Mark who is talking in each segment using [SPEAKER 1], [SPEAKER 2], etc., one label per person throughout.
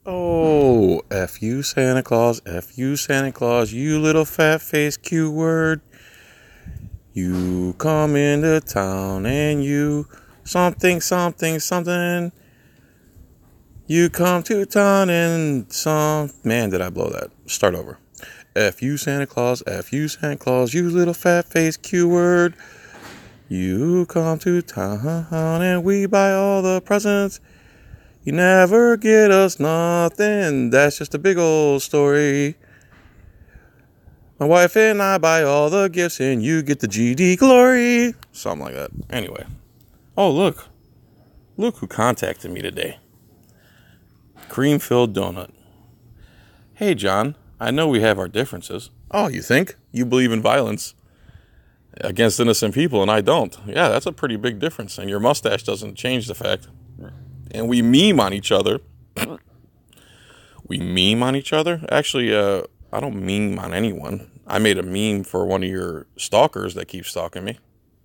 [SPEAKER 1] Oh, F you Santa Claus, F you Santa Claus, you little fat-faced Q word. You come into town and you something, something, something. You come to town and man, did I blow that? Start over. F you Santa Claus, F you Santa Claus, you little fat-faced Q word. You come to town and we buy all the presents. You never get us nothing, that's just a big old story. My wife and I buy all the gifts and you get the GD glory. Something like that. Anyway. Oh, look. Look who contacted me today. Cream-filled donut. Hey, John, I know we have our differences. Oh, you think? You believe in violence against innocent people and I don't. Yeah, that's a pretty big difference. And your mustache doesn't change the fact. And we meme on each other. We meme on each other? Actually, I don't meme on anyone. I made a meme for one of your stalkers that keeps stalking me.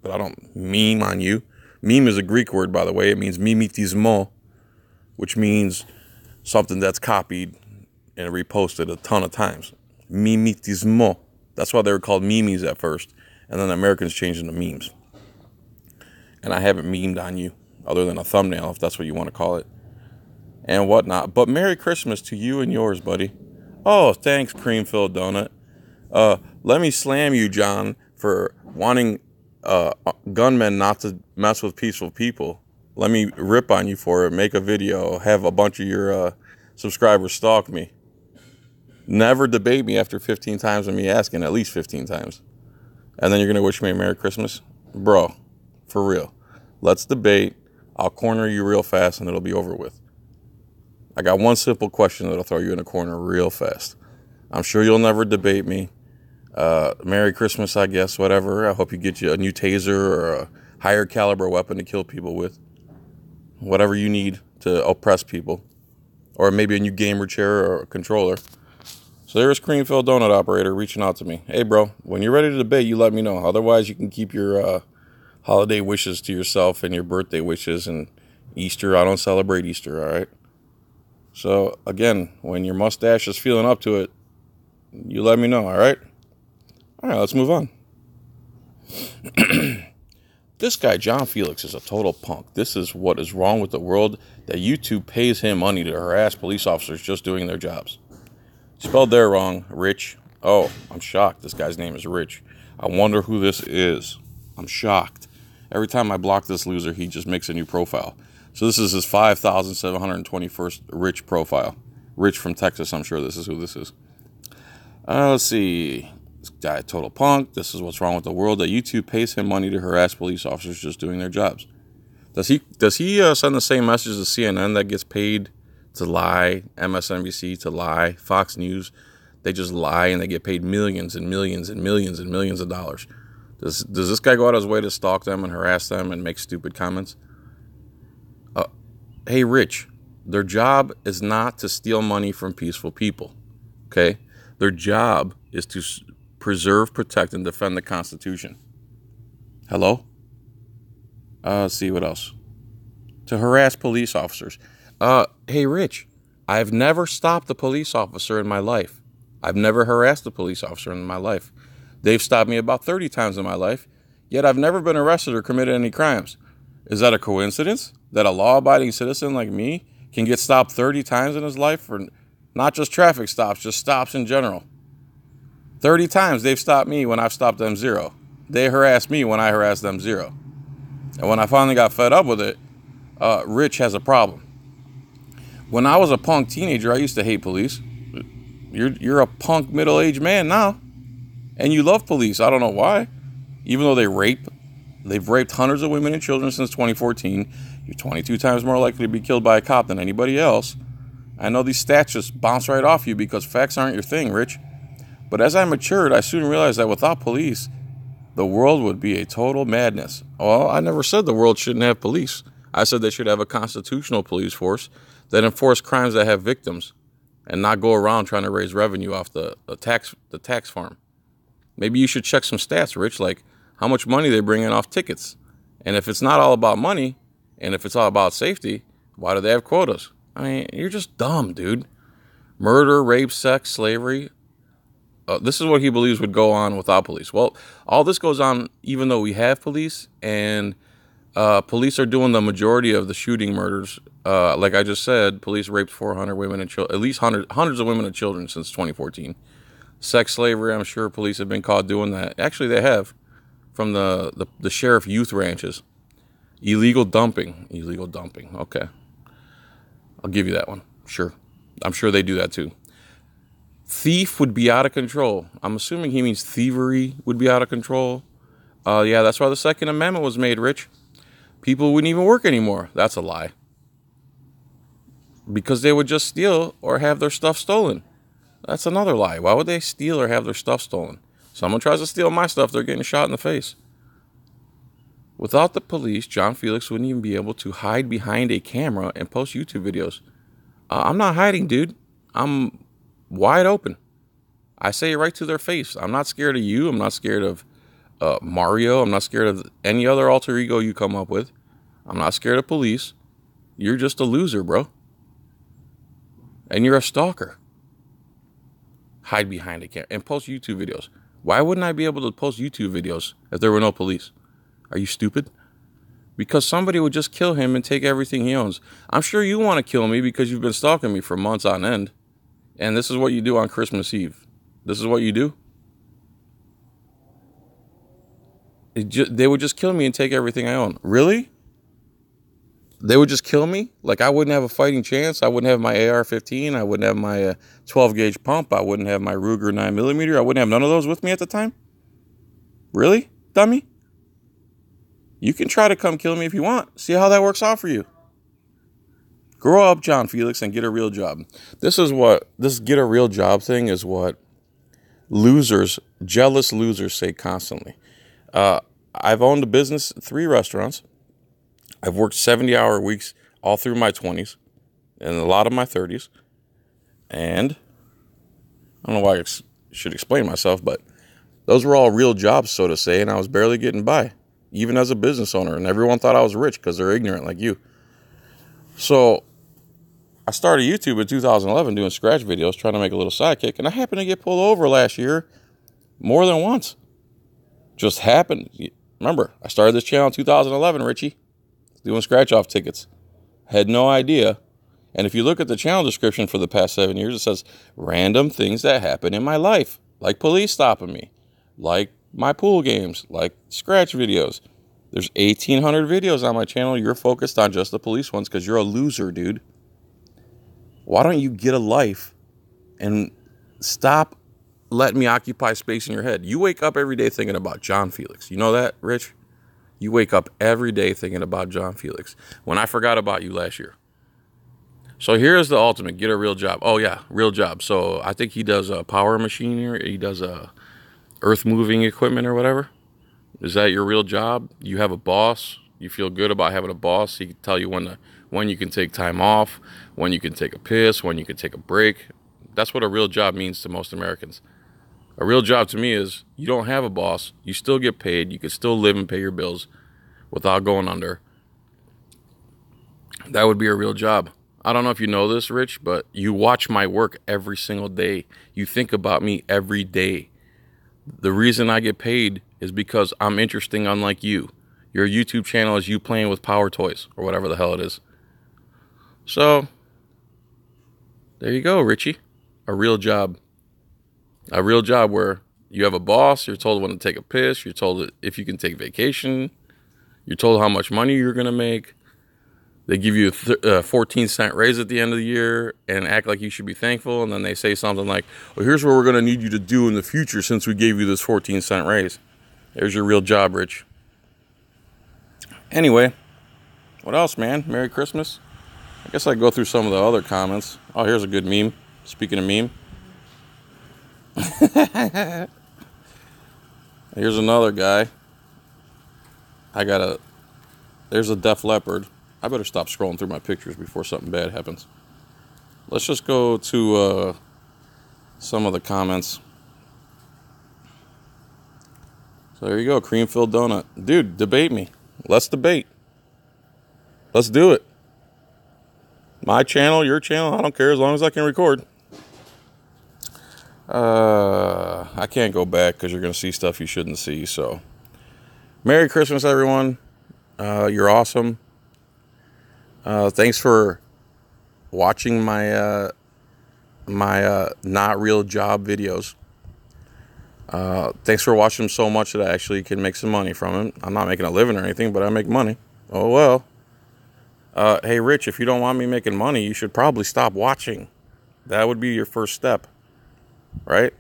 [SPEAKER 1] But I don't meme on you. Meme is a Greek word, by the way. It means mimetismo, which means something that's copied and reposted a ton of times. Mimetismo. That's why they were called memes at first. And then the Americans changed them to memes. And I haven't memed on you, other than a thumbnail, if that's what you want to call it. And whatnot. But Merry Christmas to you and yours, buddy. Oh, thanks, cream-filled donut. Let me slam you, John, for wanting gunmen not to mess with peaceful people. Let me rip on you for it, make a video, have a bunch of your subscribers stalk me. Never debate me after 15 times of me asking, at least 15 times. And then you're going to wish me a Merry Christmas? Bro, for real. Let's debate. I'll corner you real fast and it'll be over with. I got one simple question that'll throw you in a corner real fast. I'm sure you'll never debate me. Merry Christmas, I guess, whatever. I hope you get you a new taser or a higher caliber weapon to kill people with. Whatever you need to oppress people. Or maybe a new gamer chair or a controller. So there's Creamfield Donut Operator reaching out to me. Hey, bro, when you're ready to debate, you let me know. Otherwise, you can keep your holiday wishes to yourself and your birthday wishes and Easter. I don't celebrate Easter, all right? So, again, when your mustache is feeling up to it, you let me know, all right? All right, let's move on. This guy, John Filax, is a total punk. This is what is wrong with the world, that YouTube pays him money to harass police officers just doing their jobs. Spelled there wrong, Rich. Oh, I'm shocked. This guy's name is Rich. I wonder who this is. I'm shocked. Every time I block this loser, he just makes a new profile. So this is his 5,721st Rich profile. Rich from Texas, I'm sure this is who this is. Let's see. This guy, total punk. This is what's wrong with the world, that YouTube pays him money to harass police officers just doing their jobs. Does he send the same message to CNN that gets paid to lie, MSNBC to lie, Fox News? They just lie and they get paid millions and millions and millions and millions of dollars. Does this guy go out of his way to stalk them and harass them and make stupid comments? Hey, Rich, their job is not to steal money from peaceful people, okay? Their job is to preserve, protect, and defend the Constitution. Hello? Let's see, what else? To harass police officers. Hey, Rich, I've never stopped a police officer in my life. I've never harassed a police officer in my life. They've stopped me about 30 times in my life, yet I've never been arrested or committed any crimes. Is that a coincidence that a law-abiding citizen like me can get stopped 30 times in his life for not just traffic stops, just stops in general? 30 times they've stopped me when I've stopped them 0. They harassed me when I harassed them 0. And when I finally got fed up with it, Rich has a problem. When I was a punk teenager, I used to hate police. You're a punk middle-aged man now, and you love police. I don't know why. Even though they've raped hundreds of women and children since 2014. You're 22 times more likely to be killed by a cop than anybody else. I know these stats just bounce right off you because facts aren't your thing, Rich. But as I matured, I soon realized that without police, the world would be a total madness. Well, I never said the world shouldn't have police. I said they should have a constitutional police force that enforce crimes that have victims and not go around trying to raise revenue off the tax farm. Maybe you should check some stats, Rich, like how much money they bring in off tickets. And if it's not all about money, and if it's all about safety, why do they have quotas? I mean, you're just dumb, dude. Murder, rape, sex, slavery. This is what he believes would go on without police. Well, all this goes on even though we have police, and police are doing the majority of the shooting murders. Like I just said, police raped 400 women and children, at least hundreds of women and children since 2014. Sex slavery, I'm sure police have been caught doing that. Actually, they have, from the sheriff youth ranches. Illegal dumping. Okay, I'll give you that one. Sure, I'm sure they do that too. Thief would be out of control. I'm assuming he means thievery would be out of control. Yeah, that's why the Second Amendment was made, Rich. People wouldn't even work anymore. That's a lie. Because they would just steal or have their stuff stolen. That's another lie. Why would they steal or have their stuff stolen? Someone tries to steal my stuff, they're getting shot in the face. Without the police, John Filax wouldn't even be able to hide behind a camera and post YouTube videos. I'm not hiding, dude. I'm wide open. I say it right to their face. I'm not scared of you. I'm not scared of Mario. I'm not scared of any other alter ego you come up with. I'm not scared of police. You're just a loser, bro. And you're a stalker. Hide behind a camera and post YouTube videos. Why wouldn't I be able to post YouTube videos if there were no police? Are you stupid? Because somebody would just kill him and take everything he owns. I'm sure you want to kill me because you've been stalking me for months on end. And this is what you do on Christmas Eve. This is what you do? They would just kill me and take everything I own. Really? They would just kill me? Like I wouldn't have a fighting chance? I wouldn't have my AR-15? I wouldn't have my 12-gauge pump? I wouldn't have my Ruger 9mm? I wouldn't have none of those with me at the time? Really, dummy? You can try to come kill me if you want. See how that works out for you. Grow up, John Filax, and get a real job. This get a real job thing is what losers, jealous losers say constantly. I've owned a business, 3 restaurants. I've worked 70-hour weeks all through my 20s and a lot of my 30s. And I don't know why I should explain myself, but those were all real jobs, so to say, and I was barely getting by, even as a business owner. And everyone thought I was rich because they're ignorant like you. So I started YouTube in 2011 doing scratch videos, trying to make a little sidekick, and I happened to get pulled over last year more than once. Just happened. Remember, I started this channel in 2011, Richie, doing scratch-off tickets. Had no idea. And if you look at the channel description for the past 7 years, it says random things that happen in my life, like police stopping me, like my pool games, like scratch videos. There's 1,800 videos on my channel. You're focused on just the police ones because you're a loser, dude. Why don't you get a life and stop letting me occupy space in your head? You wake up every day thinking about John Filax. You know that, Rich? You wake up every day thinking about John Filax. When I forgot about you last year. So here's the ultimate. Get a real job. Oh, yeah, real job. So I think he does power machinery. He does earth moving equipment or whatever. Is that your real job? You have a boss. You feel good about having a boss. He can tell you when you can take time off, when you can take a piss, when you can take a break. That's what a real job means to most Americans. A real job to me is you don't have a boss. You still get paid. You can still live and pay your bills without going under. That would be a real job. I don't know if you know this, Rich, but you watch my work every single day. You think about me every day. The reason I get paid is because I'm interesting, unlike you. Your YouTube channel is you playing with power toys or whatever the hell it is. So, there you go, Richie. A real job. A real job where you have a boss, you're told when to take a piss, you're told if you can take vacation, you're told how much money you're going to make. They give you a 14-cent raise at the end of the year and act like you should be thankful. And then they say something like, well, here's what we're going to need you to do in the future since we gave you this 14-cent raise. There's your real job, Rich. Anyway, what else, man? Merry Christmas. I guess I go through some of the other comments. Oh, here's a good meme. Speaking of meme. Here's another guy. There's a Def Leppard. I better stop scrolling through my pictures before something bad happens. Let's just go to some of the comments. So there you go, cream-filled donut. Dude, debate me. Let's debate. Let's do it. My channel, your channel, I don't care as long as I can record. I can't go back because you're going to see stuff you shouldn't see. So, Merry Christmas, everyone. You're awesome. Thanks for watching my not real job videos. Thanks for watching them so much that I actually can make some money from them. I'm not making a living or anything, but I make money. Oh, well. Hey, Rich, if you don't want me making money, you should probably stop watching. That would be your first step, right?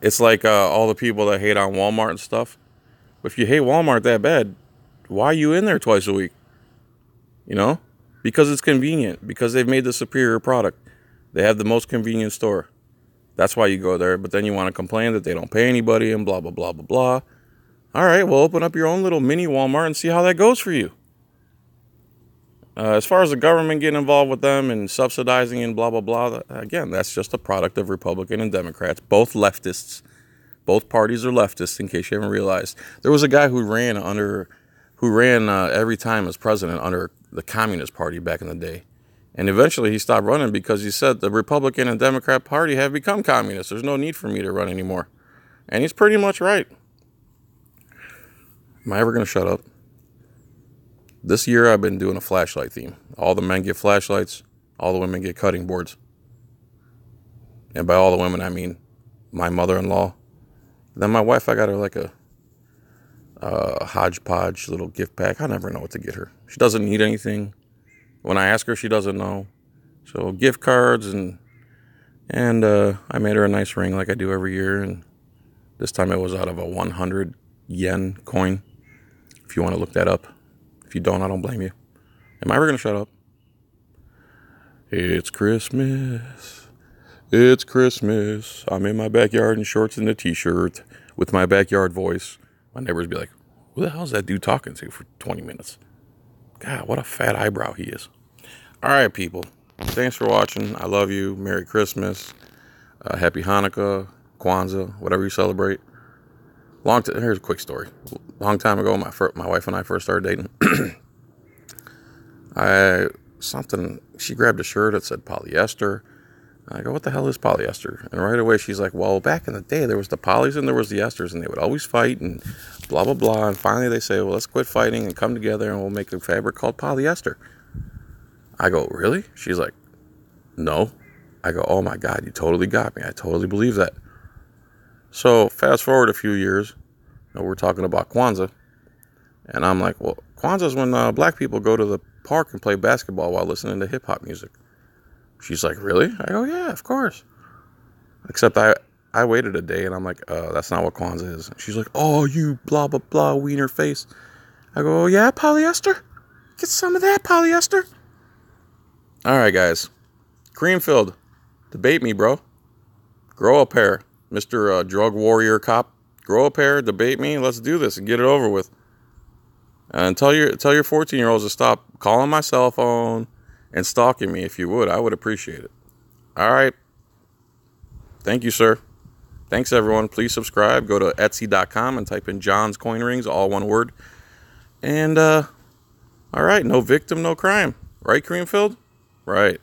[SPEAKER 1] It's like all the people that hate on Walmart and stuff. If you hate Walmart that bad, why are you in there twice a week? You know? Because it's convenient. Because they've made the superior product. They have the most convenient store. That's why you go there. But then you want to complain that they don't pay anybody and blah, blah, blah, blah, blah. All right, well, open up your own little mini Walmart and see how that goes for you. As far as the government getting involved with them and subsidizing and blah, blah, blah, again, that's just a product of Republican and Democrats, both leftists. Both parties are leftists, in case you haven't realized. There was a guy who ran every time as president under the Communist Party back in the day. And eventually he stopped running because he said the Republican and Democrat Party have become communist. There's no need for me to run anymore. And he's pretty much right. Am I ever going to shut up? This year I've been doing a flashlight theme. All the men get flashlights. All the women get cutting boards. And by all the women, I mean my mother-in-law. Then my wife, I got her like a hodgepodge little gift pack. I never know what to get her. She doesn't need anything. When I ask her, she doesn't know. So gift cards and I made her a nice ring like I do every year. And this time it was out of a 100 yen coin. If you want to look that up. If you don't, I don't blame you. Am I ever going to shut up? It's Christmas. It's Christmas. I'm in my backyard in shorts and a t-shirt with my backyard voice. My neighbors be like, who the hell is that dude talking to for 20 minutes? God, what a fat eyebrow he is. All right, people. Thanks for watching. I love you. Merry Christmas. Happy Hanukkah, Kwanzaa, whatever you celebrate. Here's a quick story. Long time ago, my wife and I first started dating. She grabbed a shirt that said polyester. I go, what the hell is polyester? And right away she's like, well, back in the day there was the polys and there was the esters and they would always fight and blah, blah, blah. And finally they say, well, let's quit fighting and come together and we'll make a fabric called polyester. I go, really? She's like, no. I go, oh my God, you totally got me. I totally believe that. So fast forward a few years, we're talking about Kwanzaa, and I'm like, well, Kwanzaa is when black people go to the park and play basketball while listening to hip-hop music. She's like, really? I go, yeah, of course. Except I waited a day, and I'm like, that's not what Kwanzaa is. She's like, oh, you blah, blah, blah, wiener face. I go, oh, yeah, polyester? Get some of that polyester. All right, guys. Creamfield, debate me, bro. Grow a pair. Mr. Drug Warrior Cop, grow a pair, debate me, let's do this and get it over with. And tell your 14-year-olds to stop calling my cell phone and stalking me if you would. I would appreciate it. All right. Thank you, sir. Thanks, everyone. Please subscribe. Go to Etsy.com and type in John's Coin Rings, all one word. And, all right, no victim, no crime. Right, Creamfield? Right.